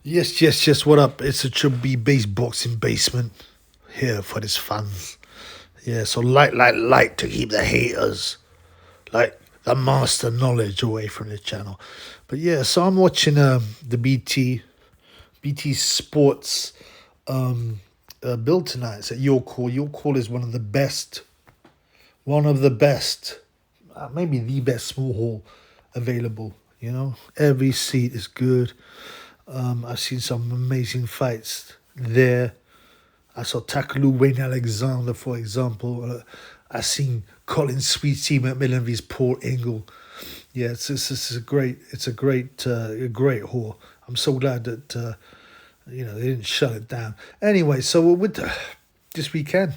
Yes, yes, yes. What up? It's a Triple B base boxing basement here for this fans. Yeah, so like to keep the haters, like the master knowledge away from the channel. But yeah, so I'm watching the BT Sports build tonight. It's at Your Call. Your Call is one of the best, maybe the best small hall available. You know, every seat is good. I've seen some amazing fights there. I saw Takalu Wayne Alexander, for example. I seen Colin Sweetie McMillan vs Paul Ingle. Yeah, it's a great haul. I'm so glad that they didn't shut it down. Anyway, so with this weekend,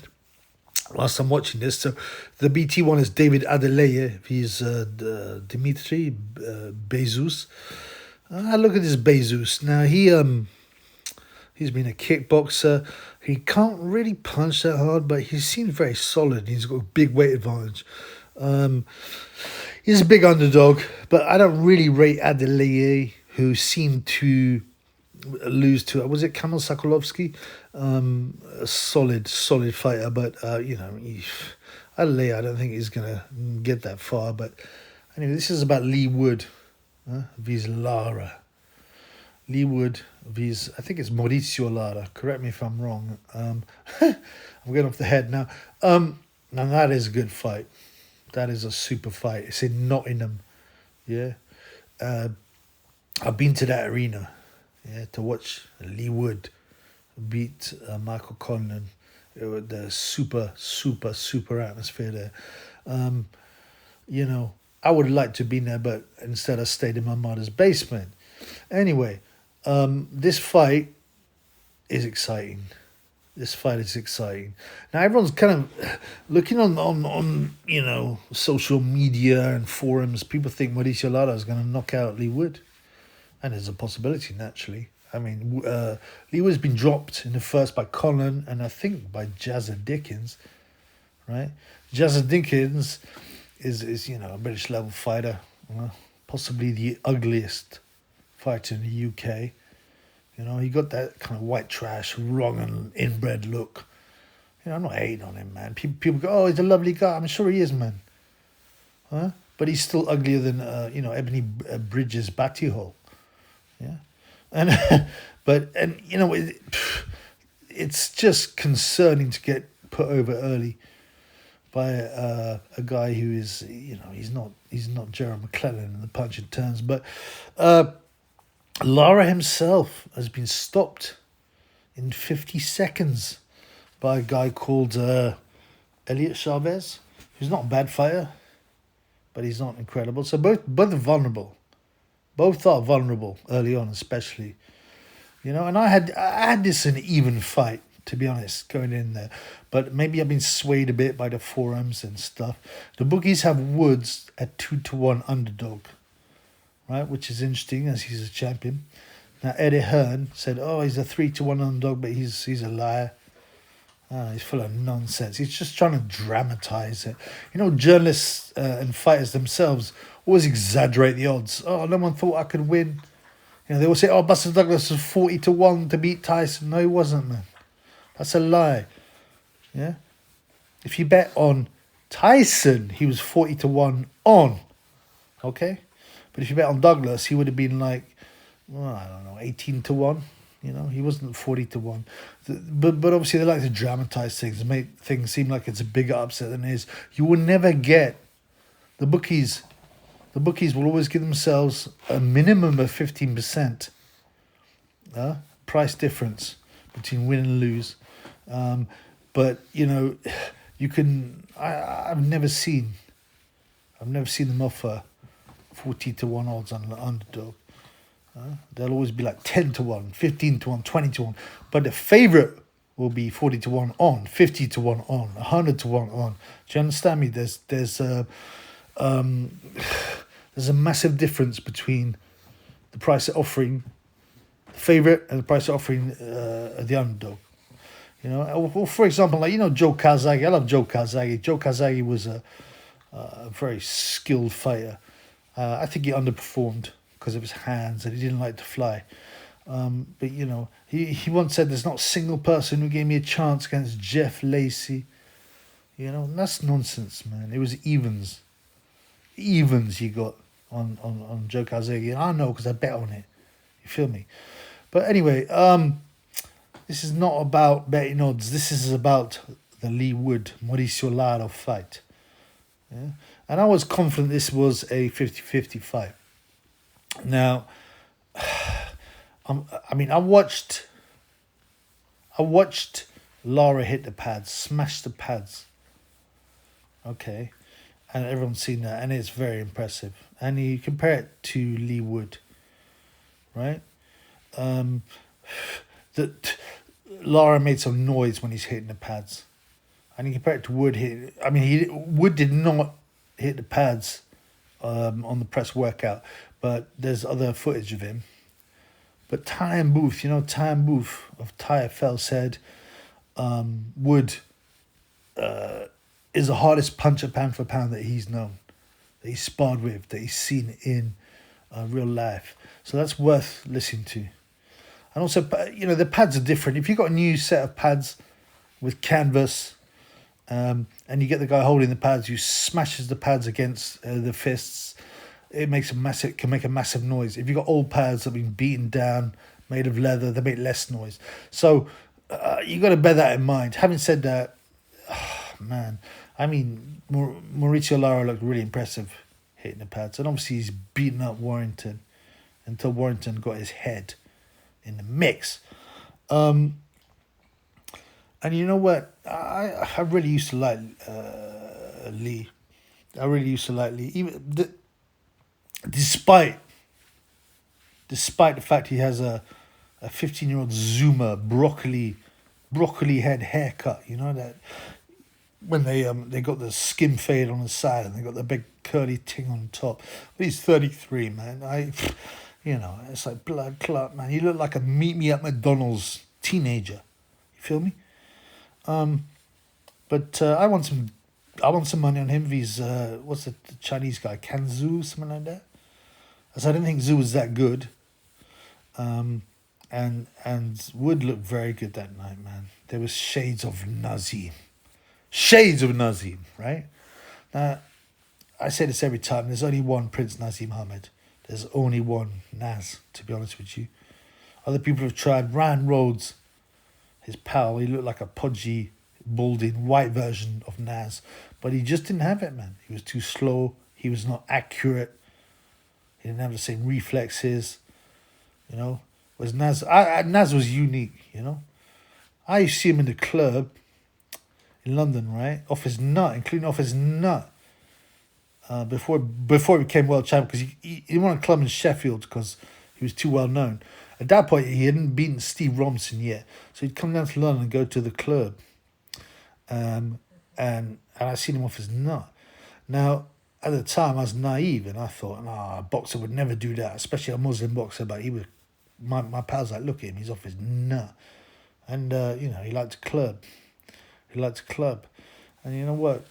whilst I'm watching this, so the BT one is David Adeleye. He's Dimitri Bezus. Look at this Bezus. Now he's been a kickboxer. He can't really punch that hard, but he seems very solid. He's got a big weight advantage. He's a big underdog, but I don't really rate Adeleye, who seemed to lose to, was it Kamil Sokolovsky? A solid fighter, but Adeleye, I don't think he's gonna get that far. But anyway, this is about Leigh Wood vs Lara. Leigh Wood vs, I think it's Mauricio Lara. Correct me if I'm wrong. I'm getting off the head now. Now that is a good fight. That is a super fight. It's in Nottingham. Yeah. I've been to that arena. Yeah, to watch Leigh Wood beat Michael Conlan. The super atmosphere there. I would like to be there, but instead I stayed in my mother's basement. Anyway, this fight is exciting. This fight is exciting. Now everyone's kind of looking on social media and forums. People think Mauricio Lara is going to knock out Leigh Wood, and there's a possibility naturally. I mean, Leigh Wood's been dropped in the first by Conlan and I think by Jazza Dickens, right? Jazza Dickens is a British level fighter, possibly the ugliest fighter in the UK. He got that kind of white trash, wrong and inbred look. I'm not hating on him, man. People go, oh, he's a lovely guy. I'm sure he is, man. Huh? But he's still uglier than, Ebony Bridges' Batty Hole. Yeah. And, it's just concerning to get put over early by a guy who is, he's not Gerald McClellan in the punch and turns. But Lara himself has been stopped in 50 seconds by a guy called Elliot Chavez, who's not a bad fighter, but he's not incredible. So both are vulnerable. Both are vulnerable early on, especially. And I had this an even fight, to be honest, going in there. But maybe I've been swayed a bit by the forums and stuff. The bookies have Woods at 2-1 underdog, right? Which is interesting as he's a champion. Now Eddie Hearn said, "Oh, he's a 3-1 underdog, but he's a liar. He's full of nonsense. He's just trying to dramatize it. Journalists and fighters themselves always exaggerate the odds. Oh, no one thought I could win. They will say, oh, Buster Douglas was 40-1 to beat Tyson. No, he wasn't, man. That's a lie. Yeah. If you bet on Tyson, he was 40-1 on. Okay. But if you bet on Douglas, he would have been like, well, I don't know, 18-1. He wasn't 40-1. But obviously they like to dramatize things and make things seem like it's a bigger upset than it is. You will never get the bookies. The bookies will always give themselves a minimum of 15% price difference between win and lose. But you can. I've never seen them offer 40-1 odds on the underdog. They'll always be like 10-1, 15-1, 20-1. But the favorite will be 40-1 on, 50-1 on, 100-1 on. Do you understand me? There's a massive difference between the price they're offering the favorite and the price they're offering the underdog. Or for example, Joe Kazagi. I love Joe Kazagi. Joe Kazagi was a very skilled fighter. I think he underperformed because of his hands and he didn't like to fly. But you know, he once said there's not a single person who gave me a chance against Jeff Lacey. You know, and that's nonsense, man. It was evens he got on Joe Calzaghe. I know because I bet on it. You feel me? But anyway, this is not about betting odds. This is about the Leigh Wood Mauricio Lara fight. Yeah? And I was confident this was a 50-50 fight. Now, I mean, I watched Lara hit the pads, smash the pads. Okay, and everyone's seen that, and it's very impressive. And you compare it to Leigh Wood, right? That Lara made some noise when he's hitting the pads, and you compare it to Wood. Wood did not hit the pads on the press workout, but there's other footage of him. But Ty Booth, you know, Ty Booth of TFL said Wood is the hardest puncher pound for pound that he's known, that he's sparred with, that he's seen in real life. So that's worth listening to. And also, you know, the pads are different. If you've got a new set of pads with canvas and you get the guy holding the pads who smashes the pads against the fists, it can make a massive noise. If you've got old pads that have been beaten down, made of leather, they make less noise. So you got to bear that in mind. Having said that, man, I mean, Mauricio Lara looked really impressive hitting the pads. And obviously he's beaten up Warrington until Warrington got his head in the mix. And you know what? I really used to like Leigh. I really used to like Leigh. Even despite the fact he has a 15-year-old Zuma broccoli head haircut, you know, that when they got the skin fade on the side and they got the big curly thing on top. But he's 33, man. You know, it's like blood clot, man. You look like a meet me at McDonald's teenager. You feel me? But I want some money on him. He's what's the Chinese guy, Kanzu, something like that. So I didn't think Zhu was that good. And Wood looked very good that night, man. There was shades of Nazim, right? Now, I say this every time. There's only one Prince Nazim Ahmed. There's only one Naz, to be honest with you. Other people have tried. Ryan Rhodes, his pal, he looked like a podgy, balding, white version of Naz. But he just didn't have it, man. He was too slow. He was not accurate. He didn't have the same reflexes, you know. Whereas Naz was unique, you know. I used to see him in the club in London, right? Off his nut, including off his nut. Before he became world champion, because he won a club in Sheffield because he was too well known. At that point, he hadn't beaten Steve Robinson yet, so he'd come down to London and go to the club, and I seen him off his nut. Now, at the time, I was naive, and I thought, a boxer would never do that, especially a Muslim boxer. But he was, my pal's like, look at him, he's off his nut, and you know, he liked to club, and you know what?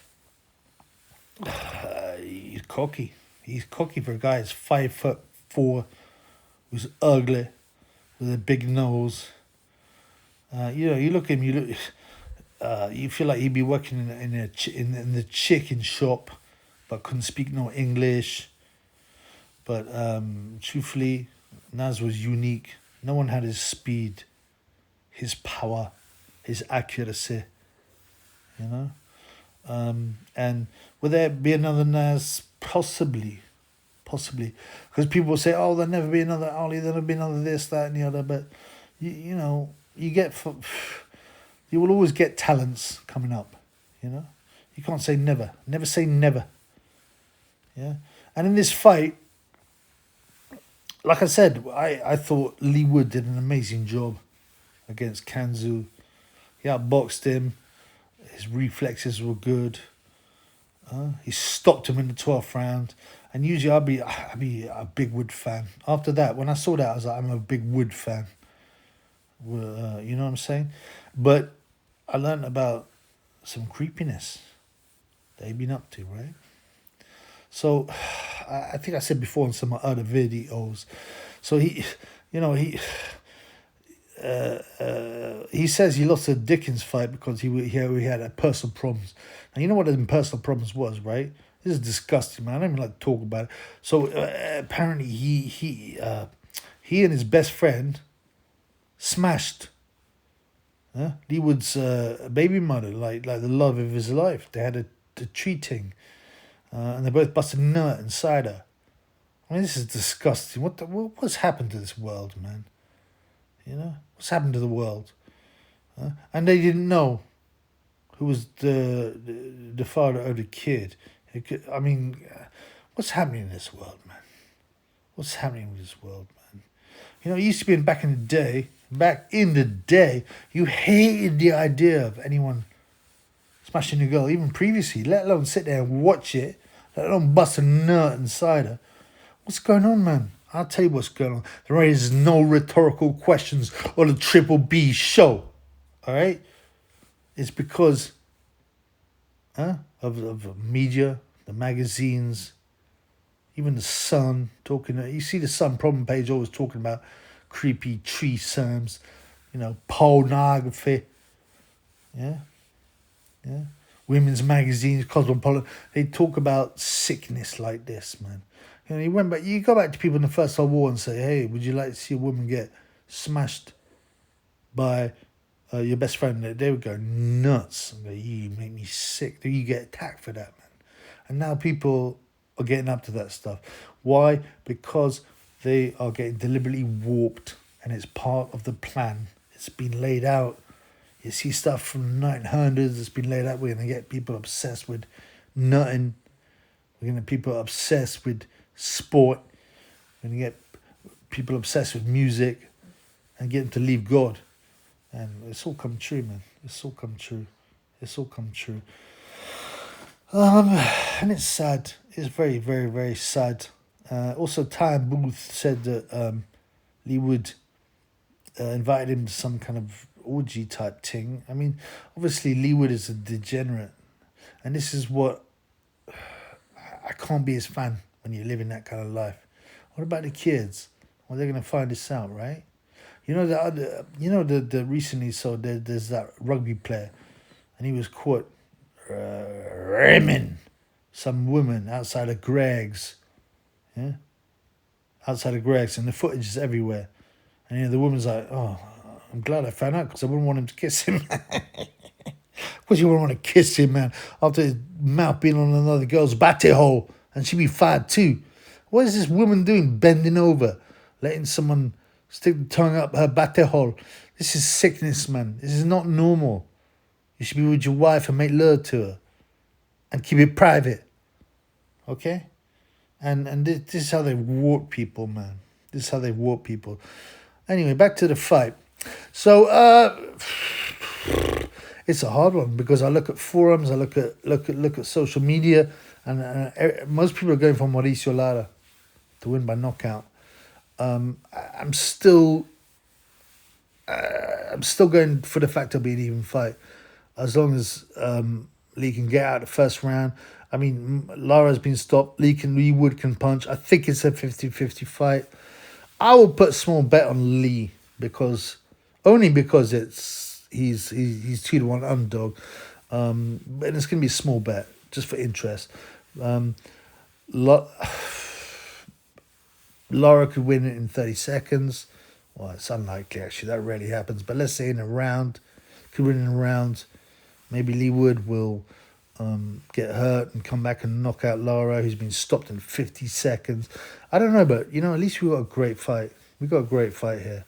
He's cocky. He's cocky for a guy who's 5'4", who's ugly, with a big nose. You know, you look at him, you feel like he'd be working in the chicken shop, but couldn't speak no English. But truthfully, Naz was unique. No one had his speed, his power, his accuracy. You know. And will there be another Naz? Possibly, because people will say, "Oh, there'll never be another Ali. There'll be another this, that, and the other." But you know, you will always get talents coming up. You know, you can't say never. Never say never. Yeah, and in this fight, like I said, I thought Leigh Wood did an amazing job against Kanzu. He outboxed him. His reflexes were good. He stopped him in the 12th round. And usually I'd be a big Wood fan. After that, when I saw that, I was like, I'm a big Wood fan. You know what I'm saying? But I learned about some creepiness that he'd been up to, right? So I think I said before in some other videos. So he he says he lost a Dickens fight because he had a personal problems. And you know what the personal problems was, right? This is disgusting, man. I don't even like to talk about it. So apparently he and his best friend smashed Leigh Wood's baby mother, like the love of his life. They had a treating, and they both busted a nut inside her. I mean, this is disgusting. What's happened to this world, man? You know, what's happened to the world? And they didn't know who was the father of the kid. I mean, what's happening in this world, man? What's happening with this world, man? You know, it used to be back in the day, you hated the idea of anyone smashing a girl, even previously, let alone sit there and watch it, let alone bust a nut inside her. What's going on, man? I'll tell you what's going on. There is no rhetorical questions on the Triple B show. All right? It's because of media, the magazines, even the Sun talking. You see the Sun problem page always talking about creepy threesomes, you know, pornography. Yeah. Women's magazines, Cosmopolitan. They talk about sickness like this, man. You know, you go back to people in the First World War and say, hey, would you like to see a woman get smashed by your best friend? They would go nuts. And go, you make me sick. You get attacked for that, man. And now people are getting up to that stuff. Why? Because they are getting deliberately warped, and it's part of the plan. It's been laid out. You see stuff from the 1900s. It's been laid out. We're going to get people obsessed with nutting. We're going to get people obsessed with sport. We're going to get people obsessed with music and get them to leave God. And it's all come true, man. It's all come true. And it's sad. It's very, very, very sad. Also, Ty Booth said that Leigh Wood invited him to some kind of orgy type thing. I mean, obviously Leigh Wood is a degenerate, and this is what I can't be his fan when you're living that kind of life. What about the kids? Well, they're gonna find this out, right? You know the recently. So there's that rugby player, and he was caught rimming some woman outside of Greg's. Yeah, outside of Greg's, and the footage is everywhere. And you know the woman's like, "Oh, I'm glad I found out because I wouldn't want him to kiss him." Of course, you wouldn't want to kiss him, man, after his mouth being on another girl's batty hole, and she'd be fired too. What is this woman doing, bending over, letting someone stick the tongue up her batty hole? This is sickness, man. This is not normal. You should be with your wife and make love to her, and keep it private, okay? And this is how they warp people, man. This is how they warp people. Anyway, back to the fight. So it's a hard one because I look at forums, I look at social media, and most people are going for Mauricio Lara to win by knockout. I'm still going for the fact it'll be an even fight, as long as Leigh can get out the first round. I mean, Lara's been stopped. Leigh Wood can punch. I think it's a 50-50 fight. I will put a small bet on Leigh because he's 2-1 underdog. And it's gonna be a small bet just for interest. Lara could win it in 30 seconds. Well, it's unlikely actually. That rarely happens. But let's say in a round, could win in a round. Maybe Leigh Wood will get hurt and come back and knock out Lara, who's been stopped in 50 seconds. I don't know, but, you know, at least we got a great fight. We got a great fight here.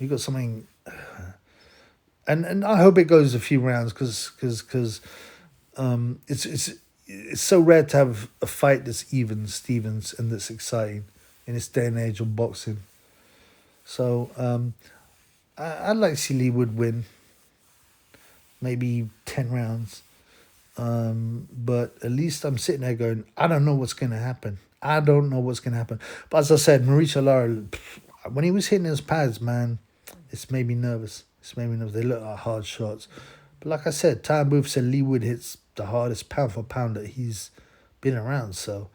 We got something... And I hope it goes a few rounds because it's so rare to have a fight that's even, Stevens, and that's exciting in this day and age of boxing. So I'd like to see Leigh Wood win. Maybe 10 rounds. But at least I'm sitting there going, I don't know what's going to happen. But as I said, Mauricio Lara, when he was hitting his pads, man, it's made me nervous. They look like hard shots. But like I said, Ty Booth said Leigh Wood hits the hardest pound for pound that he's been around. So,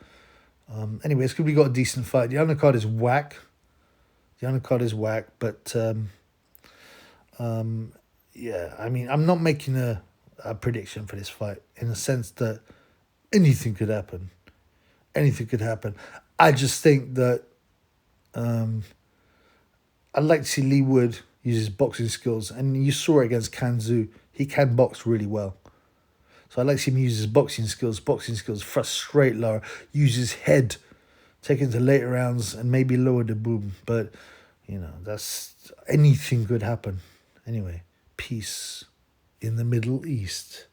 anyway, it's good we got a decent fight. The undercard is whack. But Yeah, I mean, I'm not making a prediction for this fight in the sense that anything could happen. Anything could happen. I just think that I'd like to see Leigh Wood use his boxing skills, and you saw it against Kanzu. He can box really well. So I'd like to see him use his boxing skills, frustrate Lara, use his head, take it to later rounds, and maybe lower the boom. But, that's anything could happen. Anyway, peace in the Middle East.